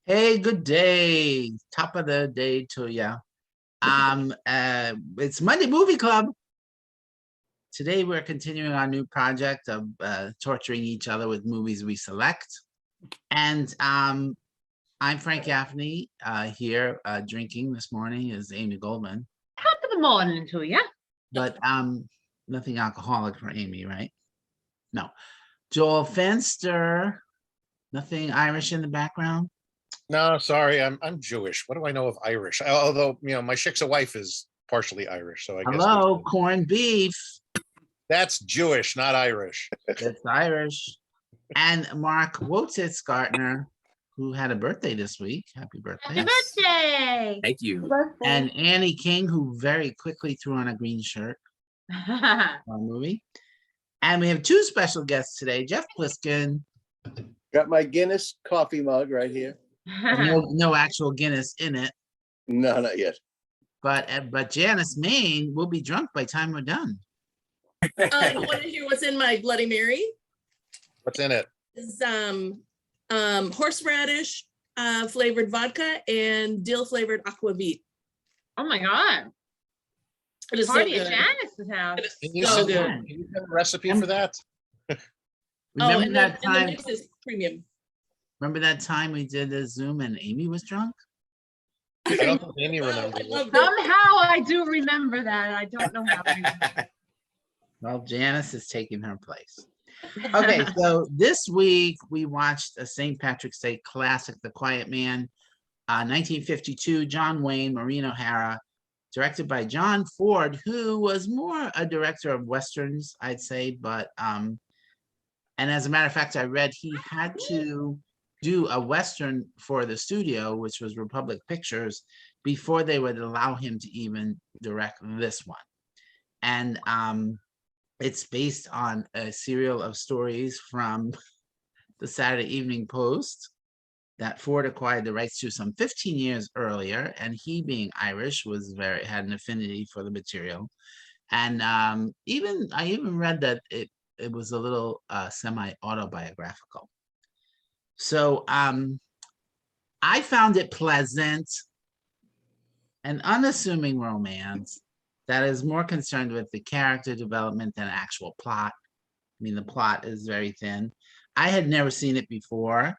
Hey, good day. Top of the day to ya. It's Monday Movie Club. Today we're continuing our new project of torturing each other with movies we select. And I'm Frank Gaffney. Here drinking this morning is Amy Goldman. Top of the morning to you. But nothing alcoholic for Amy, right? No. Joel Fenster. Nothing Irish in the background. No, sorry, I'm Jewish. What do I know of Irish? Although, my shiksa wife is partially Irish, so I guess Hello, corned beef. that's Jewish, not Irish. It's Irish. And Mark Wotitzgartner, who had a birthday this week. Happy birthday. Happy birthday. Thank you. And Annie King, who very quickly threw on a green shirt on the movie. And we have two special guests today. Jeff Pliskin. Got my Guinness coffee mug right here. No actual Guinness in it. No, not yet. But Janice Main will be drunk by the time we're done. You want to hear what's in my Bloody Mary? What's in it? Is horseradish flavored vodka and dill flavored aquavit. Oh my God. It is so Party at good. Janice's house. It is Can you so send good. can you send a recipe for that? Remember and that the time? mix is premium. Remember that time we did a Zoom and Amy was drunk? I don't think Amy I remembers it. loved it. Somehow I do remember that. I don't know how. Well, Janice is taking her place. Okay, so this week we watched a St. Patrick's Day classic, The Quiet Man, 1952, John Wayne, Maureen O'Hara, directed by John Ford, who was more a director of Westerns, I'd say, but, and as a matter of fact, I read he had to do a Western for the studio, which was Republic Pictures, before they would allow him to even direct this one. And it's based on a serial of stories from the Saturday Evening Post that Ford acquired the rights to some 15 years earlier, and he, being Irish, had an affinity for the material. And I even read that it was a little semi-autobiographical. So I found it pleasant, an unassuming romance that is more concerned with the character development than actual plot. I mean, the plot is very thin. I had never seen it before,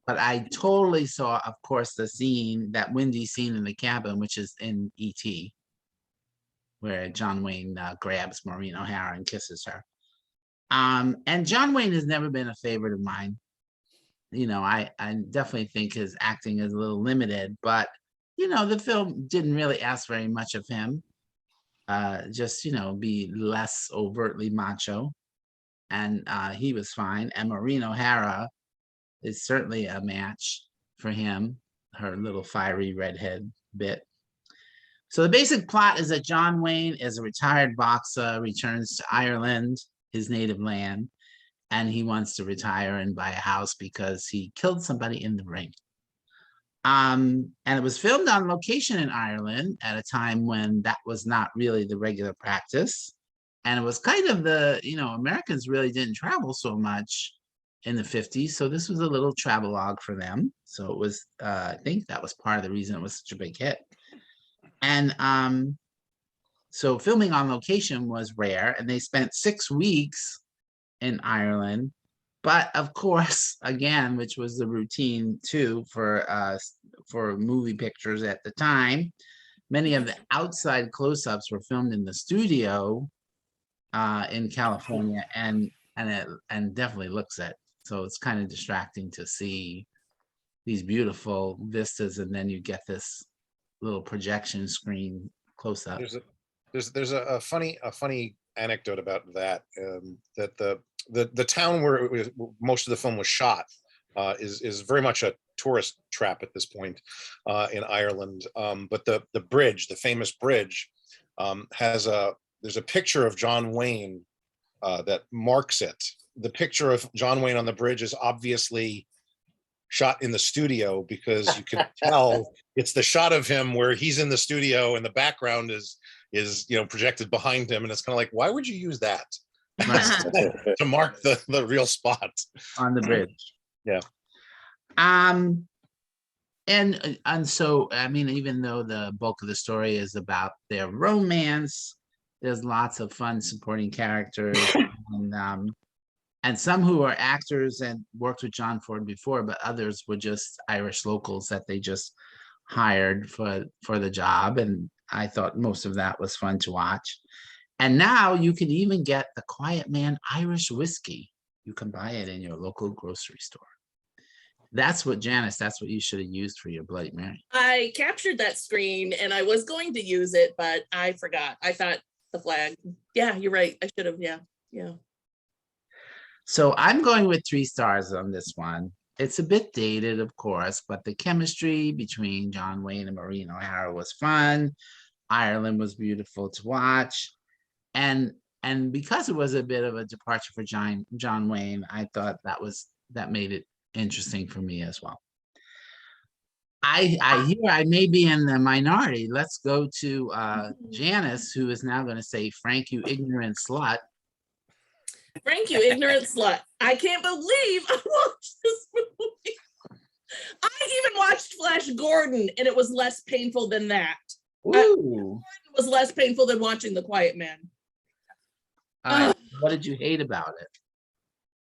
but I totally saw, of course, that windy scene in the cabin, which is in E.T., where John Wayne grabs Maureen O'Hara and kisses her. And John Wayne has never been a favorite of mine. I definitely think his acting is a little limited, but, the film didn't really ask very much of him. Just, be less overtly macho. And he was fine. And Maureen O'Hara is certainly a match for him, her little fiery redhead bit. So the basic plot is that John Wayne is a retired boxer, returns to Ireland, his native land, and he wants to retire and buy a house because he killed somebody in the ring. And it was filmed on location in Ireland at a time when that was not really the regular practice. And it was kind of Americans really didn't travel so much in the 50s. So this was a little travelogue for them. So it was, I think that was part of the reason it was such a big hit. And so filming on location was rare, and they spent 6 weeks in Ireland. But of course, again, which was the routine too for movie pictures at the time, many of the outside close-ups were filmed in the studio in California, and definitely looks it. So it's kind of distracting to see these beautiful vistas, and then you get this little projection screen close-up. There's a funny anecdote about that. That the town where most of the film was shot is very much a tourist trap at this point in Ireland. But the bridge, the famous bridge, there's a picture of John Wayne that marks it. The picture of John Wayne on the bridge is obviously shot in the studio, because you can tell it's the shot of him where he's in the studio and the background is projected behind him, and it's kind of like, why would you use that to mark the real spot on the bridge? Yeah. And so, I mean, even though the bulk of the story is about their romance, there's lots of fun supporting characters and some who are actors and worked with John Ford before, but others were just Irish locals that they just hired for the job. And I thought most of that was fun to watch. And now you can even get the Quiet Man Irish whiskey. You can buy it in your local grocery store. That's what, Janice, that's what you should have used for your Bloody Mary. I captured that screen and I was going to use it, but I forgot. I thought the flag. Yeah, you're right. I should have. Yeah. Yeah. So I'm going with 3 stars on this one. It's a bit dated, of course, but the chemistry between John Wayne and Maureen O'Hara was fun. Ireland was beautiful to watch. And because it was a bit of a departure for John Wayne, I thought that made it interesting for me as well. I hear I may be in the minority. Let's go to Janice, who is now going to say, "Frank, you ignorant slut." Frank, you ignorant slut. I can't believe I watched this movie. I even watched Flash Gordon and it was less painful than that. Ooh. It was less painful than watching The Quiet Man. What did you hate about it?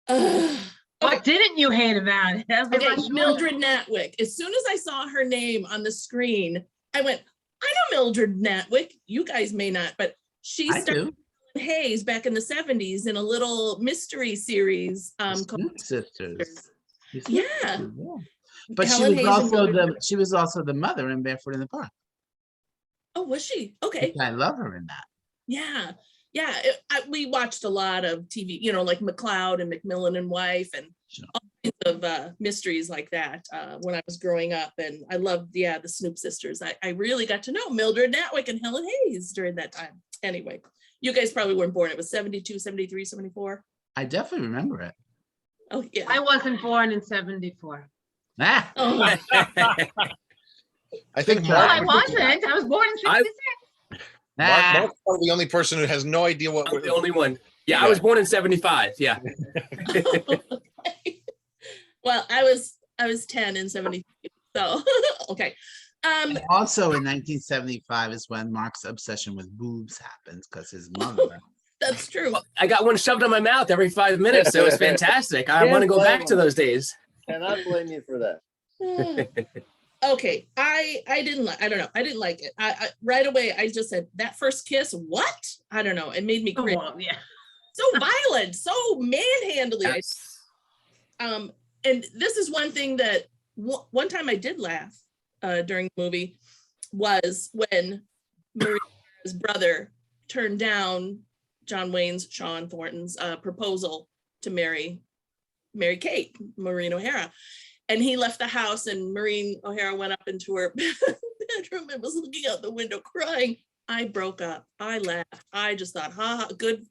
Ugh. What didn't you hate about it? That's what Okay, I was Mildred Natwick. As soon as I saw her name on the screen, I went, I know Mildred Natwick. You guys may not, but she I started do. Hayes back in the 70s in a little mystery series The called Snoop Sisters. The Snoop Yeah. Sisters, yeah. But Helen Hayes and Mildred she was also the mother in Barefoot in the Park. Oh, was she? Okay. I love her in that. Yeah. Yeah. We watched a lot of TV, like McCloud and Macmillan and Wife and Sure. all kinds of mysteries like that when I was growing up. And I loved, the Snoop Sisters. I really got to know Mildred Natwick and Helen Hayes during that time. Anyway, you guys probably weren't born. It was 72, 73, 74. I definitely remember it. Oh, yeah. I wasn't born in 74. Ah, Oh, I think No, No, I Mark, wasn't. I was born in I- 66. ah. Mark's probably the only person who has no idea what. I'm the only one. Yeah, Yeah. I was born in 75. Yeah. well, I was 10 in 73. So, okay. And also in 1975 is when Mark's obsession with boobs happens because his mother. That's true. I got one shoved in my mouth every 5 minutes. So it was fantastic. I want to go back to those days. Cannot blame you for that. Okay, I didn't like. I don't know. I didn't like it. I right away. I just said that first kiss. What? I don't know. It made me cringe. Well, yeah. So violent, so manhandly. And this is one thing that one time I did laugh during the movie was when Maria's brother turned down Sean Thornton's proposal to marry Kate, Maureen O'Hara. And he left the house and Maureen O'Hara went up into her bedroom and was looking out the window crying. I broke up. I laughed. I just thought, ha, good.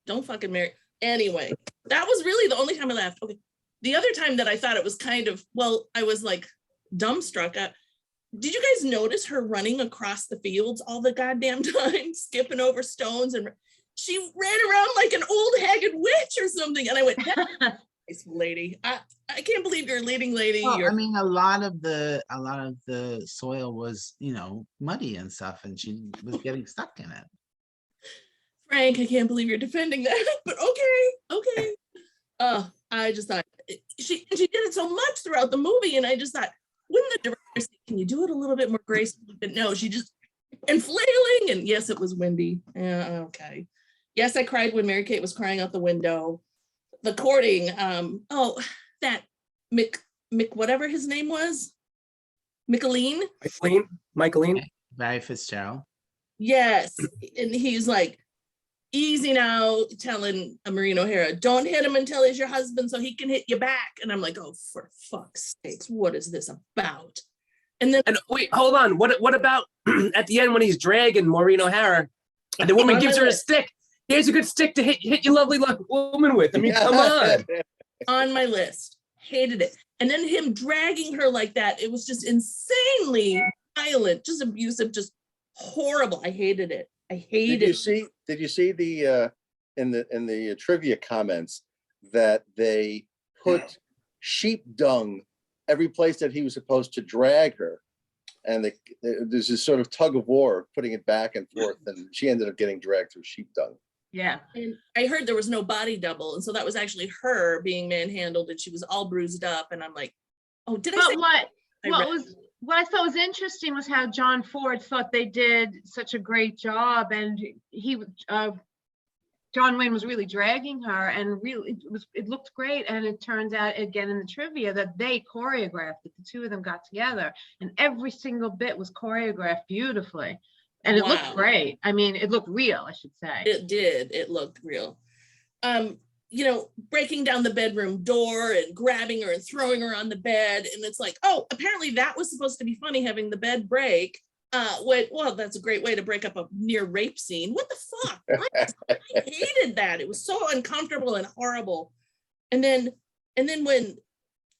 Don't fucking marry. Anyway, that was really the only time I laughed. Okay. The other time that I thought it was kind of, I was like dumbstruck. Did you guys notice her running across the fields all the goddamn time, skipping over stones? And she ran around like an old haggard witch or something. And I went, nice lady. I can't believe you're a leading lady. Well, I mean, a lot of the soil was, muddy and stuff, and she was getting stuck in it. Frank, I can't believe you're defending that, but okay. I just thought she did it so much throughout the movie, and I just thought, wouldn't the director say, can you do it a little bit more gracefully? But no, she just, and flailing, and yes, it was windy. Yeah, okay. Yes, I cried when Mary Kate was crying out the window. The courting, that Mick, whatever his name was, Micheline. Micheline. Barry Fitzgerald. Yes, and he's like, easy now, telling Maureen O'Hara, don't hit him until he's your husband so he can hit you back. And I'm like, oh, for fuck's sakes, what is this about? And then And wait, hold on. What about at the end when he's dragging Maureen O'Hara and the woman gives her a stick? Here's a good stick to hit your lovely woman with. I mean, come on. on my list, hated it. And then him dragging her like that, it was just insanely violent, just abusive, just horrible. I hated it. I hated it. Did you see the in the trivia comments that they put sheep dung every place that he was supposed to drag her. And there's this sort of tug of war, putting it back and forth, and she ended up getting dragged through sheep dung. Yeah. And I heard there was no body double, and so that was actually her being manhandled, and she was all bruised up. And I'm like, oh, did I But say? what I thought was interesting was how John Ford thought they did such a great job, and John Wayne was really dragging her, and really it looked great. And it turns out, again in the trivia, that they choreographed it. The two of them got together, and every single bit was choreographed beautifully, and it looked Wow. great. I mean, it looked real, I should say. It did. It looked real. You know, breaking down the bedroom door and grabbing her and throwing her on the bed. And it's like, oh, apparently that was supposed to be funny, having the bed break. Well, that's a great way to break up a near rape scene. What the fuck? I hated that. It was so uncomfortable and horrible. And then when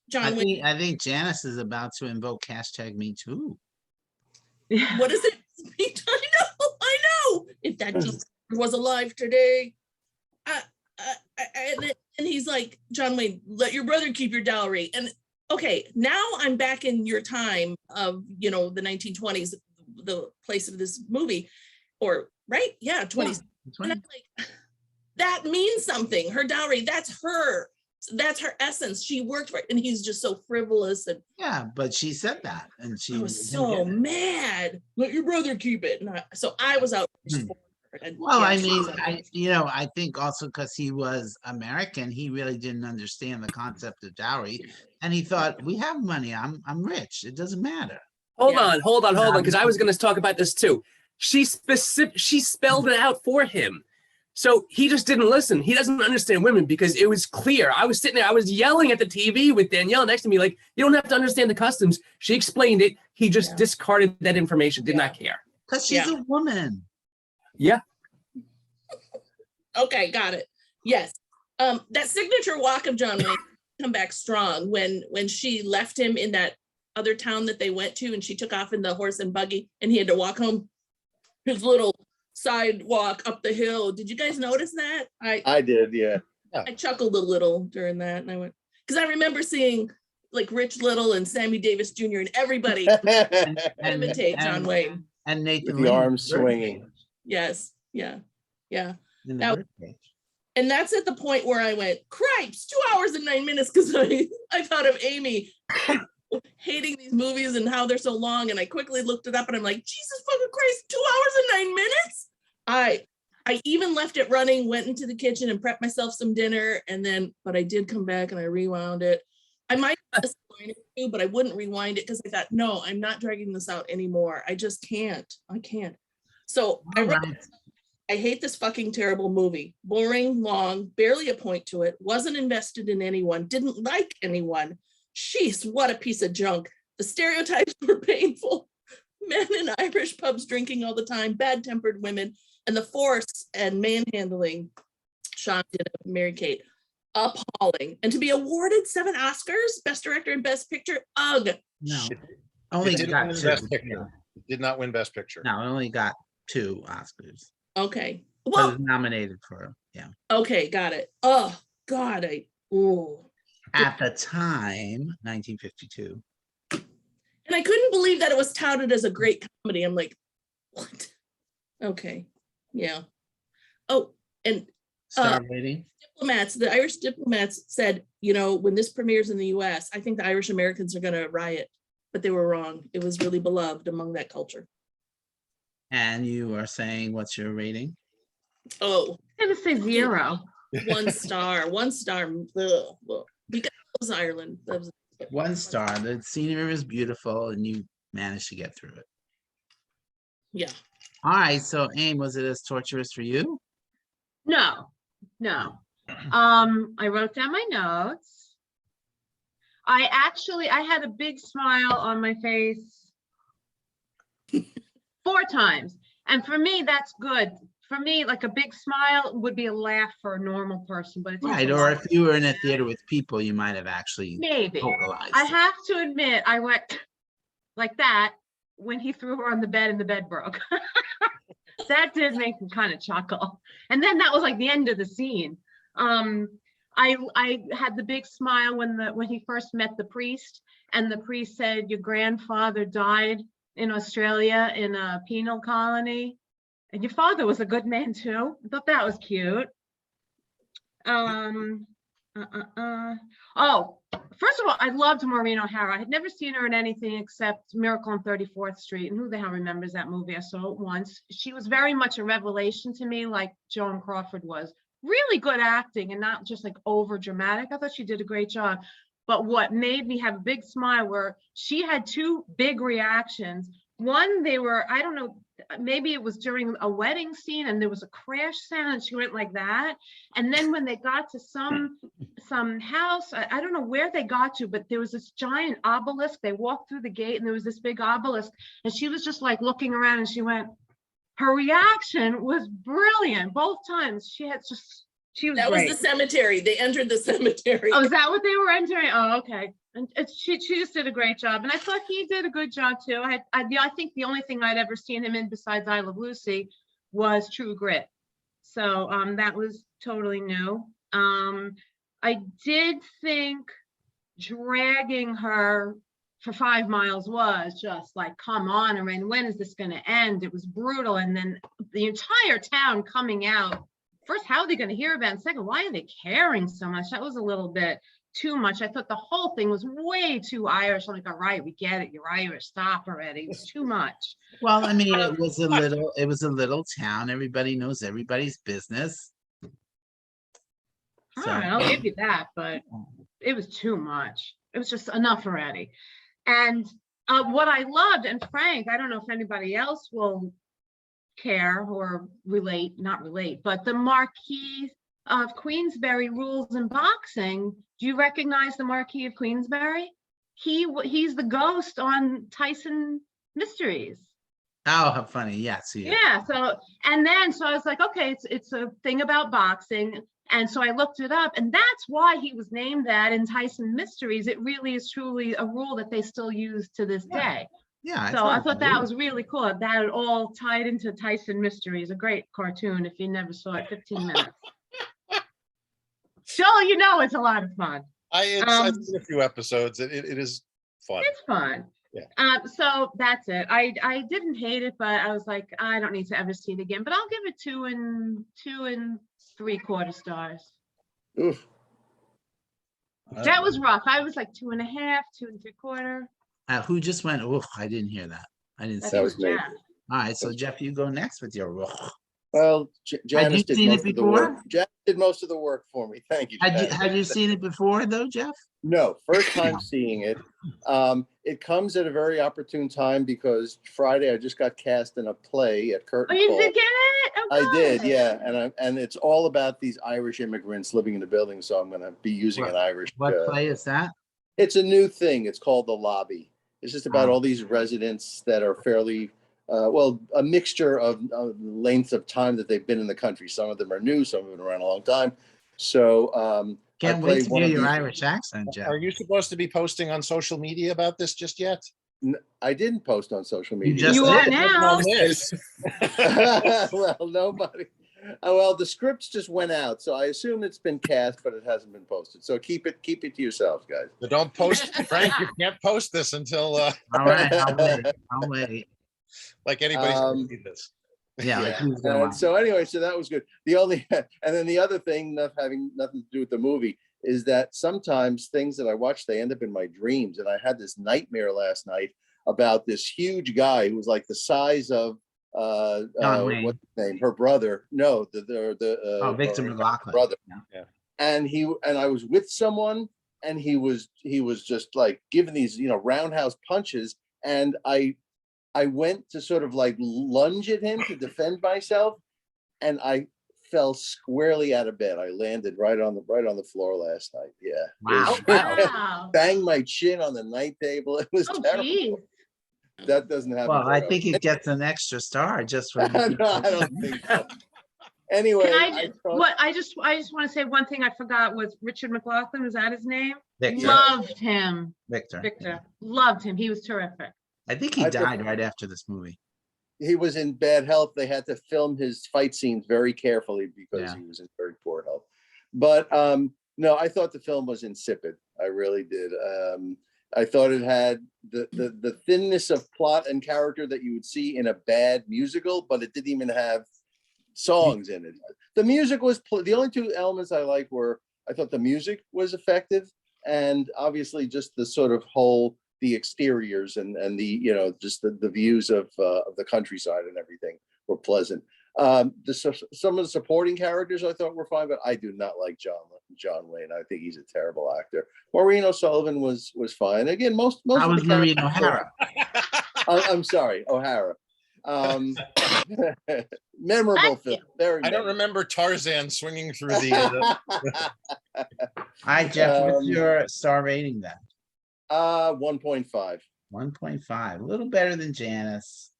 John Wayne, I think Janice is about to invoke #MeToo. what is it? I know. If that just was alive today. And he's like, John Wayne, let your brother keep your dowry. And okay, now I'm back in your time of, you know, the 1920s, the place of this movie, or right? Yeah, 20s. And I'm like, that means something. Her dowry, that's her essence. She worked for it. And he's just so frivolous. And Yeah, but she said that, and she I was so mad. Let your brother keep it. And so I was outraged for her. And Well, yeah, I she mean, was outraged. I think also because he was American, he really didn't understand the concept of dowry, and he thought, we have money, I'm rich, it doesn't matter. Hold Yeah. on, because I was going to talk about this too. She spelled it out for him. So he just didn't listen. He doesn't understand women because it was clear. I was sitting there, I was yelling at the TV with Danielle next to me, like, you don't have to understand the customs. She explained it. He just discarded that information, did not care. Because she's a woman. Yeah. Okay, got it. Yes. That signature walk of John Wayne come back strong when she left him in that other town that they went to, and she took off in the horse and buggy, and he had to walk home his little sidewalk up the hill. Did you guys notice that? I did, yeah. I chuckled a little during that, and I went, because I remember seeing like Rich Little and Sammy Davis Jr. and everybody imitate John Wayne. And Nathan With the Lee's arms birthday, swinging. Yes. Yeah. Yeah. in the Now- birthday. And that's at the point where I went, cripes, 2 hours and 9 minutes, because I thought of Amy hating these movies and how they're so long. And I quickly looked it up, and I'm like, Jesus fucking Christ, 2 hours and 9 minutes? I even left it running, went into the kitchen and prepped myself some dinner, but I did come back and I rewound it. I might rewind it too, but I wouldn't rewind it because I thought, no, I'm not dragging this out anymore. I just can't. I can't. So I All wrote, right. I hate this fucking terrible movie. Boring, long, barely a point to it, wasn't invested in anyone, didn't like anyone. Jeez, what a piece of junk. The stereotypes were painful. Men in Irish pubs drinking all the time, bad-tempered women, and the force and manhandling Sean did of Mary Kate. Appalling. And to be awarded 7 Oscars, Best Director and Best Picture, ugh. No, It only didn't got win 2. Best Picture. It did not win Best Picture. No, it only got 2 Oscars. Okay. But Well, it was nominated for, yeah. okay, got it. Oh, God, At the time, 1952. and I couldn't believe that it was touted as a great comedy. I'm like, what? Okay, yeah. Oh, and Star rating. the Irish diplomats said, you know, when this premieres in the US, I think the Irish Americans are going to riot, but they were wrong. It was really beloved among that culture. And you are saying, what's your rating? Oh, I'm gonna say 0. 1 star, 1 star. Ugh, ugh. Because it was Ireland. That was, 1 star. The scenery is beautiful, and you managed to get through it. yeah. All right, so Aim, was it as torturous for you? No. I wrote down my notes. I had a big smile on my face 4 times. And for me, that's good. For me, like a big smile would be a laugh for a normal person, but it's Right, or if you were in a theater with people, you might have actually maybe. vocalized. I it. have to admit, I went like that when he threw her on the bed and the bed broke. That did make me kind of chuckle. And then that was like the end of the scene. I had the big smile when he first met the priest, and the priest said, "Your grandfather died in Australia in a penal colony, and your father was a good man too." I thought that was cute. Oh, first of all, I loved Maureen O'Hara. I had never seen her in anything except Miracle on 34th Street, and who the hell remembers that movie? I saw it once. She was very much a revelation to me, like Joan Crawford was. Really good acting and not just like over dramatic. I thought she did a great job. But what made me have a big smile were she had two big reactions. One, they were, I don't know, maybe it was during a wedding scene and there was a crash sound and she went like that. And then when they got to some house, I don't know where they got to, but there was this giant obelisk. They walked through the gate and there was this big obelisk and she was just like looking around and she went, her reaction was brilliant both times. She was That great. was the cemetery. They entered the cemetery. Oh, is that what they were entering? Oh, okay. And she just did a great job, and I thought he did a good job too. I think the only thing I'd ever seen him in besides I Love Lucy was True Grit, so that was totally new. I did think dragging her for 5 miles was just like, come on, I mean, when is this going to end? It was brutal, and then the entire town coming out. First, how are they going to hear about it? And second, why are they caring so much? That was a little bit too much. I thought the whole thing was way too Irish. I'm like, all right, we get it. You're Irish. Stop already. It was too much. Well, I mean, it was a little town. Everybody knows everybody's business. All So- right, I'll give you that, but it was too much. It was just enough already. And what I loved, and Frank, I don't know if anybody else will care or not relate, but the Marquis of Queensberry rules in boxing. Do you recognize the Marquis of Queensberry? He's the ghost on Tyson Mysteries. Oh, how funny. Yes. Yeah. So I was like, okay, it's a thing about boxing. And so I looked it up, and that's why he was named that in Tyson Mysteries. It really is truly a rule that they still use to this day. Yeah. So I thought that was really cool. That it all tied into Tyson Mysteries, a great cartoon. If you never saw it, 15 minutes. So you know it's a lot of fun. I've seen a few episodes. It is fun. It's fun. Yeah. So that's it. I didn't hate it, but I was like, I don't need to ever see it again. But I'll give it 2 3/4 stars. Oof. That was rough. I was like 2.5, 2 3/4. Who just went? Oh, I didn't hear that. I didn't That see. That was was me. Jack. All right, so Jeff, you go next with your. Well, Janice you did seen it most of the work. before? Janice did most of the work for me. Thank you. Janice. Had you seen it before though, Jeff? No, first time seeing it. It comes at a very opportune time because Friday I just got cast in a play at Oh, Curtain you Call. did get it? Oh, I did, good. yeah, and it's all about these Irish immigrants living in the building, so I'm going to be using an Irish. What play is that? It's a new thing. It's called The Lobby. It's just about Ah. all these residents that are fairly, a mixture of lengths of time that they've been in the country. Some of them are new, some of them have been around a long time. So Can't I wait played to one hear of your these- Irish accent, Jeff. Are you supposed to be posting on social media about this just yet? I didn't post on social You media. just You are did. now. On this. Well, nobody. Well, the scripts just went out, so I assume it's been cast, but it hasn't been posted. So keep it to yourselves, guys. But don't post, Frank. You can't post this until All right, I'll wait. like anybody's gonna Um, see this. Yeah. like, Yeah. who's gonna watch? So anyway, so that was good. And then the other thing, not having nothing to do with the movie, is that sometimes things that I watch, they end up in my dreams. And I had this nightmare last night about this huge guy who was like the size of John Wayne. what's his name? Her brother. No, Victor or McLaughlin. brother. Yeah. And I was with someone, and he was just like giving these roundhouse punches, and I went to sort of like lunge at him to defend myself, and I fell squarely out of bed. I landed right on the floor last night. Yeah. Wow. It was- Wow. Banged my chin on the night table. It was Oh, terrible. geez. That doesn't happen. Well, I very think often. it gets an extra star just for. No, I don't think so. Anyway, Can I thought- what I just want to say one thing I forgot was Richard McLaughlin. Was that his name? Victor. Loved him, Victor. Victor. Loved him. He was terrific. I think he I died prefer- right after this movie. he was in bad health. They had to film his fight scenes very carefully because Yeah. he was in very poor health. But No, I thought the film was insipid. I really did. I thought it had the thinness of plot and character that you would see in a bad musical, but it didn't even have songs in it. The music was the only two elements I liked were I thought the music was effective, and obviously just the sort of the exteriors and the just the views of the countryside and everything were pleasant. Some of the supporting characters I thought were fine, but I do not like John Wayne. I think he's a terrible actor. Maureen O'Sullivan was fine. Again, most I of was the Maureen characters- O'Hara. I'm sorry, O'Hara. Memorable film. Very. I don't remember Tarzan swinging through the. All right, Jeff, what's Um, your star rating then? 1.5. 1.5, a little better than Janice.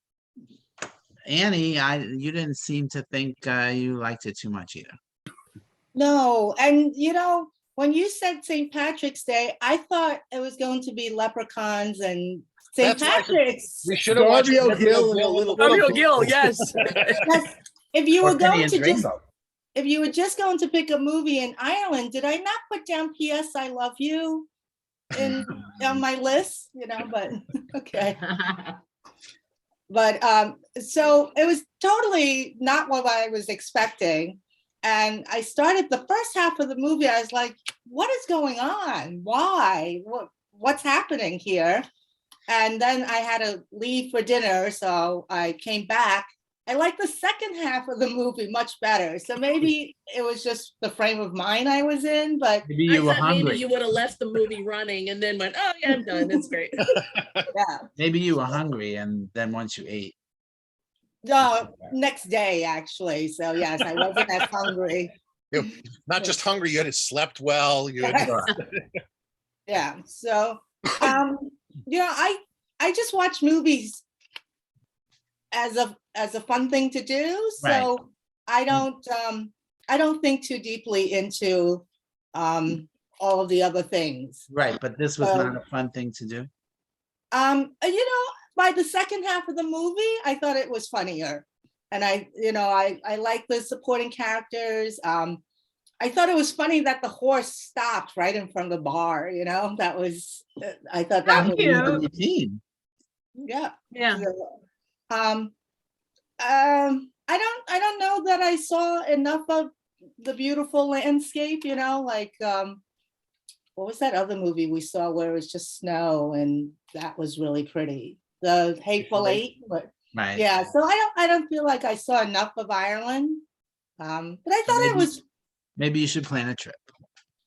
Annie, you didn't seem to think you liked it too much either. No, and when you said St. Patrick's Day, I thought it was going to be leprechauns and St. That's like- Patrick's. We should have watched Darby Darby O'Gill and a O'Gill little Gabriel Little- Gill, yes. Yes, If you Or were going Phineas to just, Rainbow. if you were just going to pick a movie in Ireland, did I not put down P.S. I Love You on my list? But okay. But so it was totally not what I was expecting. And I started the first half of the movie. I was like, what is going on? Why? What's happening here? And then I had to leave for dinner. So I came back. I like the second half of the movie much better. So maybe it was just the frame of mind I was in, but Maybe I you were thought maybe hungry. you would have left the movie running and then went, oh yeah, I'm done. It's great. yeah. Maybe you were hungry, and then once you ate. No, next day actually. So yes, I wasn't as hungry. Not just hungry, you had slept well. You had, Yeah. So I just watch movies as a fun thing to do. So I don't think too deeply into all of the other things. Right, but this was not a fun thing to do. By the second half of the movie, I thought it was funnier. And I like the supporting characters. I thought it was funny that the horse stopped right in front of the bar, that was, I thought that was, Cute. The routine. yeah. Yeah. I don't know that I saw enough of the beautiful landscape, what was that other movie we saw where it was just snow and that was really pretty? The Hateful Eight, but Right. yeah, so I don't feel like I saw enough of Ireland. But I thought it was, Maybe you should plan a trip.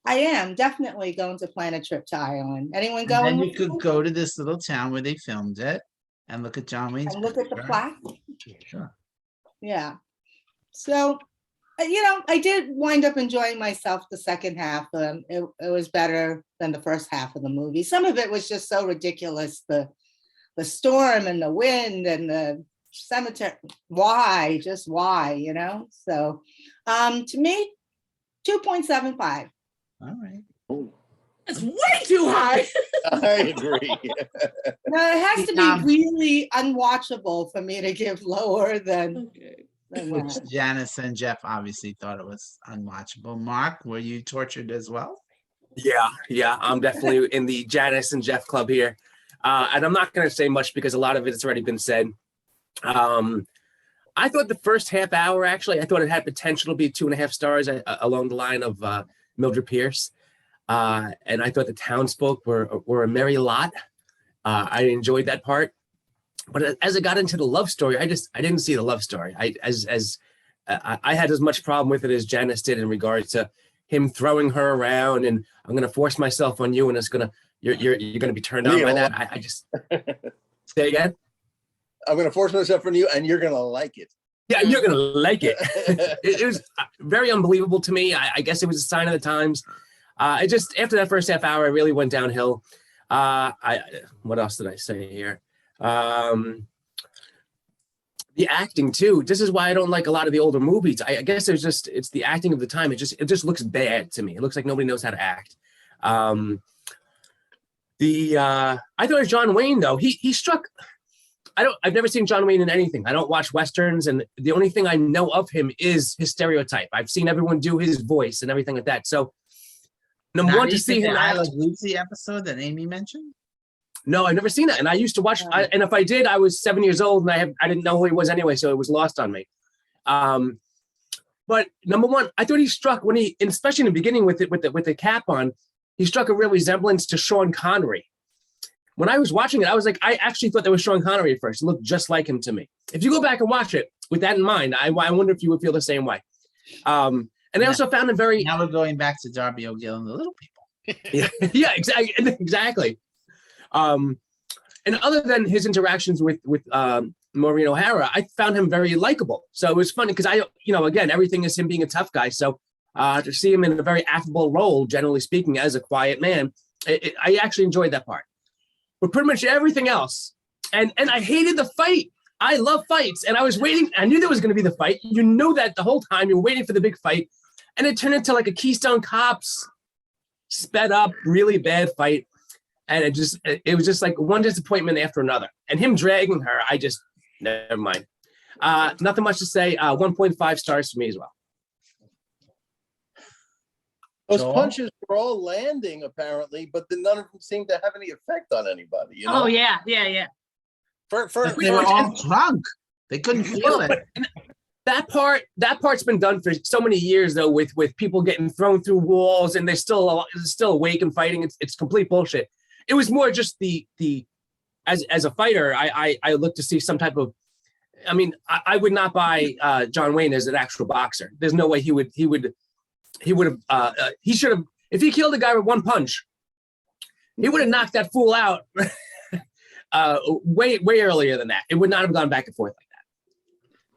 I am definitely going to plan a trip to Ireland. Anyone And going? then you with could me? go to this little town where they filmed it and look at John Wayne's. And look at the picture. plaque. Sure. Yeah. So, I did wind up enjoying myself the second half. It was better than the first half of the movie. Some of it was just so ridiculous. The storm and the wind and the cemetery. Why? Just why, So, to me, 2.75. All right. That's way too high. I agree. No, it has to Um, be really unwatchable for me to give lower than Okay. Which that. Janice and Jeff obviously thought it was unwatchable. Mark, were you tortured as well? Yeah, I'm definitely in the Janice and Jeff club here. And I'm not going to say much because a lot of it has already been said. I thought the first half hour, actually, I thought it had potential to be 2.5 stars along the line of Mildred Pierce. And I thought the townsfolk were a merry lot. I enjoyed that part. But as it got into the love story, I didn't see the love story. I had as much problem with it as Janice did in regards to him throwing her around and I'm going to force myself on you and you're going to be turned on by Leo. that. I just say again. I'm going to force myself on you and you're going to like it. Yeah, you're going to like it. It was very unbelievable to me. I guess it was a sign of the times. It just, after that first half hour, I really went downhill. What else did I say here? The acting too. This is why I don't like a lot of the older movies. I guess it's the acting of the time. It just looks bad to me. It looks like nobody knows how to act. I thought it was John Wayne though. He struck. I've never seen John Wayne in anything. I don't watch Westerns, and the only thing I know of him is his stereotype. I've seen everyone do his voice and everything like that. So Number Not one, to even see the him I act. Love Lucy episode that Amy mentioned. No, I've never seen that, and I used to watch. And if I did, I was 7 years old, and I didn't know who he was anyway, so it was lost on me. But number one, I thought he struck when he, and especially in the beginning with the cap on, he struck a real resemblance to Sean Connery. When I was watching it, I was like, I actually thought that was Sean Connery at first. It looked just like him to me. If you go back and watch it with that in mind, I wonder if you would feel the same way. And I also found him very Now we're going back to Darby O'Gill and the Little People. yeah, exactly. And other than his interactions with Maureen O'Hara, I found him very likable. So it was funny because again, everything is him being a tough guy. So to see him in a very affable role, generally speaking, as a quiet man, I actually enjoyed that part. But pretty much everything else, and I hated the fight. I love fights, and I was waiting. I knew there was going to be the fight. You know that the whole time you were waiting for the big fight, and it turned into like a Keystone Cops sped up, really bad fight. And it was just like one disappointment after another. And him dragging her, never mind. Nothing much to say. 1.5 stars for me as well. Those Joel? punches were all landing apparently, but then none of them seemed to have any effect on anybody. You know? Oh, yeah. For They were all drunk. They couldn't feel it. That part's been done for so many years though, with people getting thrown through walls and they're still awake and fighting. It's complete bullshit. It was more just as a fighter, I look to see some type of. I mean, I would not buy John Wayne as an actual boxer. There's no way he would have. He should have. If he killed a guy with one punch, he would have knocked that fool out way earlier than that. It would not have gone back and forth like that.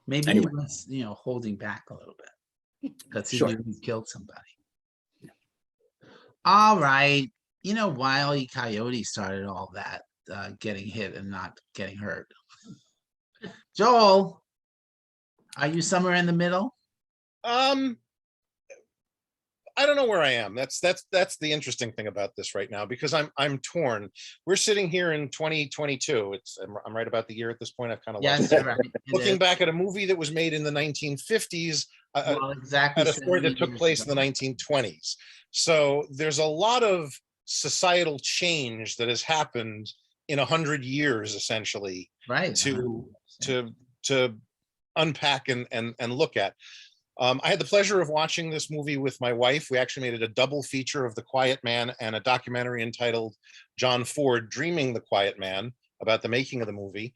Maybe Anyway. he was, holding back a little bit because he Sure. knew he killed somebody. All right. Wile E. Coyote started all that, getting hit and not getting hurt. Joel, are you somewhere in the middle? I don't know where I am. That's the interesting thing about this right now, because I'm torn. We're sitting here in 2022. I'm right about the year at this point. I've kind of Yes, you're right. It looking is. back at a movie that was made in the 1950s, Well, exactly. at a story that 70 took years place in ago. the 1920s. So there's a lot of societal change that has happened in 100 years, essentially, Right. to unpack and look at. I had the pleasure of watching this movie with my wife. We actually made it a double feature of The Quiet Man and a documentary entitled John Ford Dreaming the Quiet Man, about the making of the movie.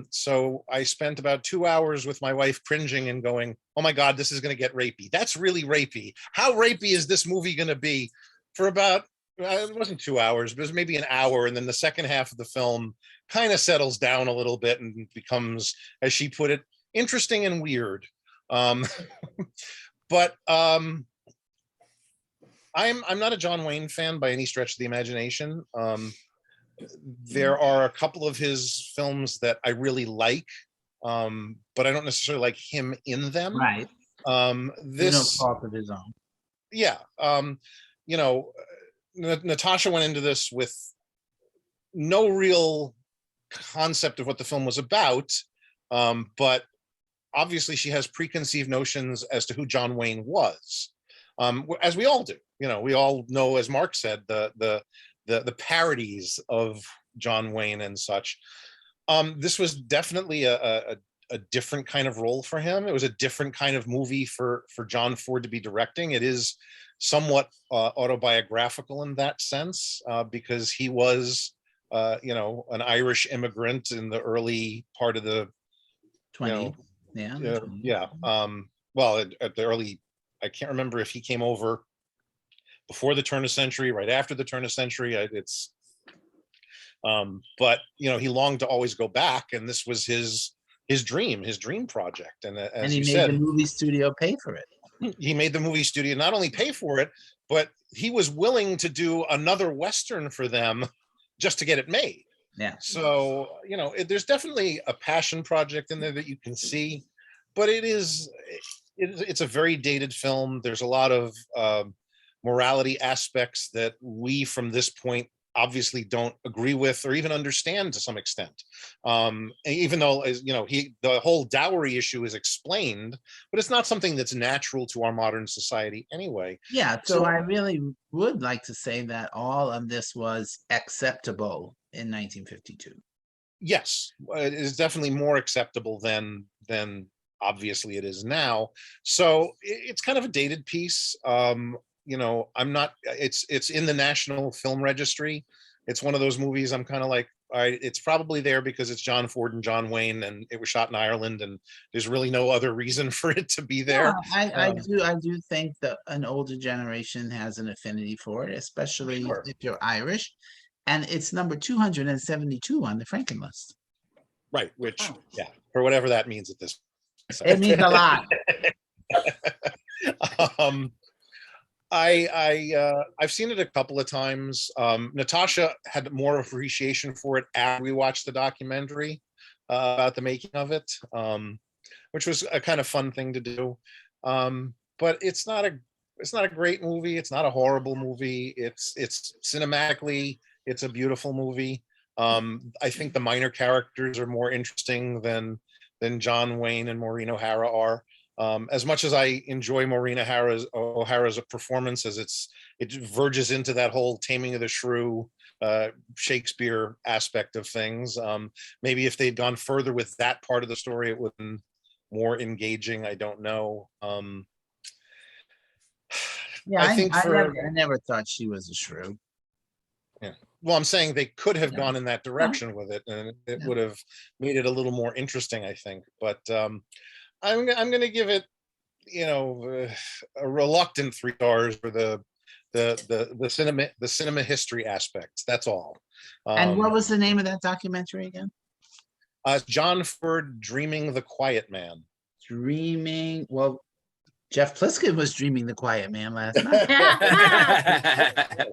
So I spent about 2 hours with my wife cringing and going, oh my God, this is going to get rapey. That's really rapey. How rapey is this movie going to be? For about, it wasn't 2 hours, but it was maybe an hour. And then the second half of the film kind of settles down a little bit and becomes, as she put it, interesting and weird. But I'm not a John Wayne fan by any stretch of the imagination. There are a couple of his films that I really like, but I don't necessarily like him in them. Right. This, No fault of his own. yeah. Natasha went into this with no real concept of what the film was about, but obviously she has preconceived notions as to who John Wayne was, as we all do. We all know, as Mark said, the parodies of John Wayne and such. This was definitely a different kind of role for him. It was a different kind of movie for John Ford to be directing. It is somewhat autobiographical in that sense, because he was, an Irish immigrant in the early part of the 20. Yeah. yeah. Well, at the early, I can't remember if he came over before the turn of century, right after the turn of century. But he longed to always go back, and this was his dream project. And as he you made said, the movie studio pay for it. he made the movie studio not only pay for it, but he was willing to do another Western for them just to get it made. Yeah. So, there's definitely a passion project in there that you can see, but it's a very dated film. There's a lot of morality aspects that we from this point obviously don't agree with or even understand to some extent. And even though, as you know, the whole dowry issue is explained, but it's not something that's natural to our modern society anyway. Yeah, so So- I really would like to say that all of this was acceptable in 1952. Yes, it is definitely more acceptable than obviously it is now. So it's kind of a dated piece. You know, I'm not. It's in the National Film Registry. It's one of those movies. I'm kind of like, all right, it's probably there because it's John Ford and John Wayne, and it was shot in Ireland, and there's really no other reason for it to be there. Yeah, Um, I do think that an older generation has an affinity for it, especially Sure. if you're Irish. And it's number 272 on the Franken list. Right, which yeah, for whatever that means at this. It means a lot. I've seen it a couple of times. Natasha had more appreciation for it after we watched the documentary about the making of it, which was a kind of fun thing to do. But it's not a great movie. It's not a horrible movie. It's cinematically, it's a beautiful movie. I think the minor characters are more interesting than John Wayne and Maureen O'Hara are. As much as I enjoy Maureen O'Hara's performance, as it verges into that whole Taming of the Shrew, Shakespeare aspect of things. Maybe if they'd gone further with that part of the story, it would have been more engaging. I don't know. Yeah, I think I for never thought she was a shrew. well, I'm saying they could have Yeah. gone in that direction with it, and it Yeah. would have made it a little more interesting, I think. But I'm going to give it, you know, a reluctant 3 stars for the cinema history aspects. That's all. And what was the name of that documentary again? John Ford, Dreaming the Quiet Man. Dreaming. Well, Jeff Pliskin was dreaming the Quiet Man last night.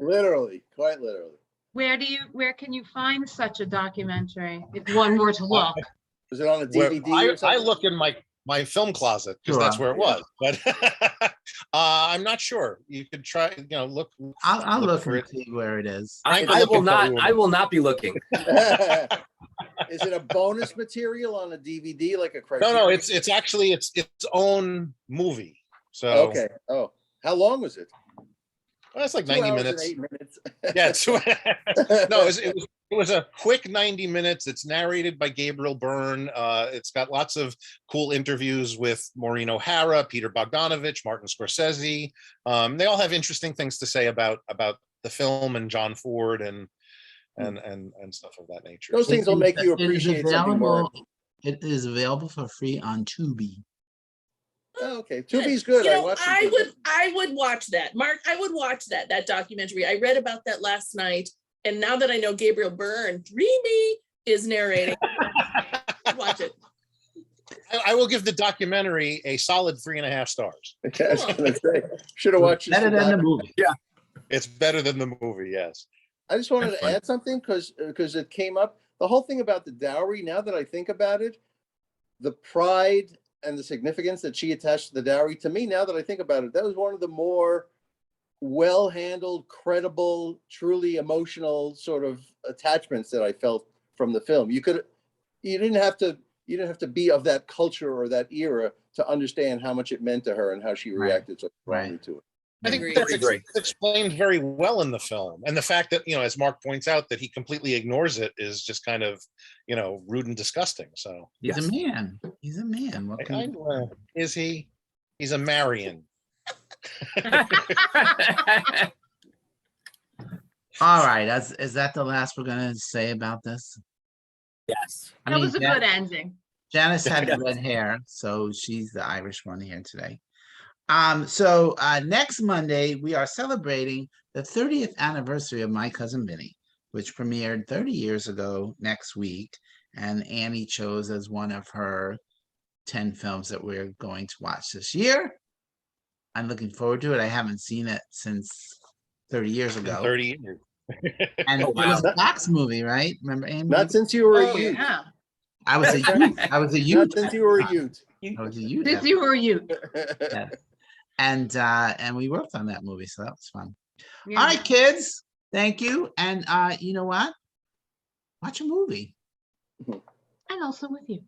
Literally, quite literally. Where can you find such a documentary? If one were to look. Was it on a Where DVD I or something? look in my film closet because that's Sure. where it was, but I'm not sure. You could try, you know, look. I'll look for and it. see where it is. I can I look will and tell not. you I will not be looking. Is it a bonus material on a DVD like a No, Criterion? it's actually its own movie. So Okay. Oh, how long was it? well, it's like 2 90 hours and minutes. 8 minutes. Yeah, no, it was a quick 90 minutes. It's narrated by Gabriel Byrne. It's got lots of cool interviews with Maureen O'Hara, Peter Bogdanovich, Martin Scorsese. They all have interesting things to say about the film and John Ford and stuff of that nature. Those things will make you It is appreciate something more. available- It is available for free on Tubi. Oh, okay, Tubi's good. You I know, watched it. I would watch that. Mark, I would watch that documentary. I read about that last night. And now that I know Gabriel Byrne, Dreamy, is narrating, I'd watch it. I will give the documentary a solid 3.5 stars. I was gonna say, should have watched. Better this than the doc- movie. It's better than the movie, yes. I just wanted to Excellent. add something because it came up. The whole thing about the dowry. Now that I think about it, the pride and the significance that she attached to the dowry, to me, now that I think about it, that was one of the more well-handled, credible, truly emotional sort of attachments that I felt from the film. You didn't have to be of that culture or that era to understand how much it meant to her and how she Right. reacted so strongly Right. to it. I think Agreed. that's Agree. explained very well in the film. And the fact that, you know, as Mark points out, that he completely ignores it is just kind of, you know, rude and disgusting. So He's Yes. a man. He's a man. What can you- is he? He's a Marion. All right, is that the last we're gonna say about this? Yes. I That mean, was a good ending. Janice had the red hair, so she's the Irish one here today. So next Monday, we are celebrating the 30th anniversary of My Cousin Vinny, which premiered 30 years ago next week. And Annie chose as one of her 10 films that we're going to watch this year. I'm looking forward to it. I haven't seen it since 30 years ago. 30 years. And Oh, it was wow. a Fox movie, right? Remember, Amy? Not since you were Oh, a youth. yeah. I was a youth. I was a Not youth. since you were a youth. I was a youth. Since you were you. Yeah. And we worked on that movie, so that was fun. Yeah. All right, kids. Thank you. And you know what? Watch a movie. And also with you.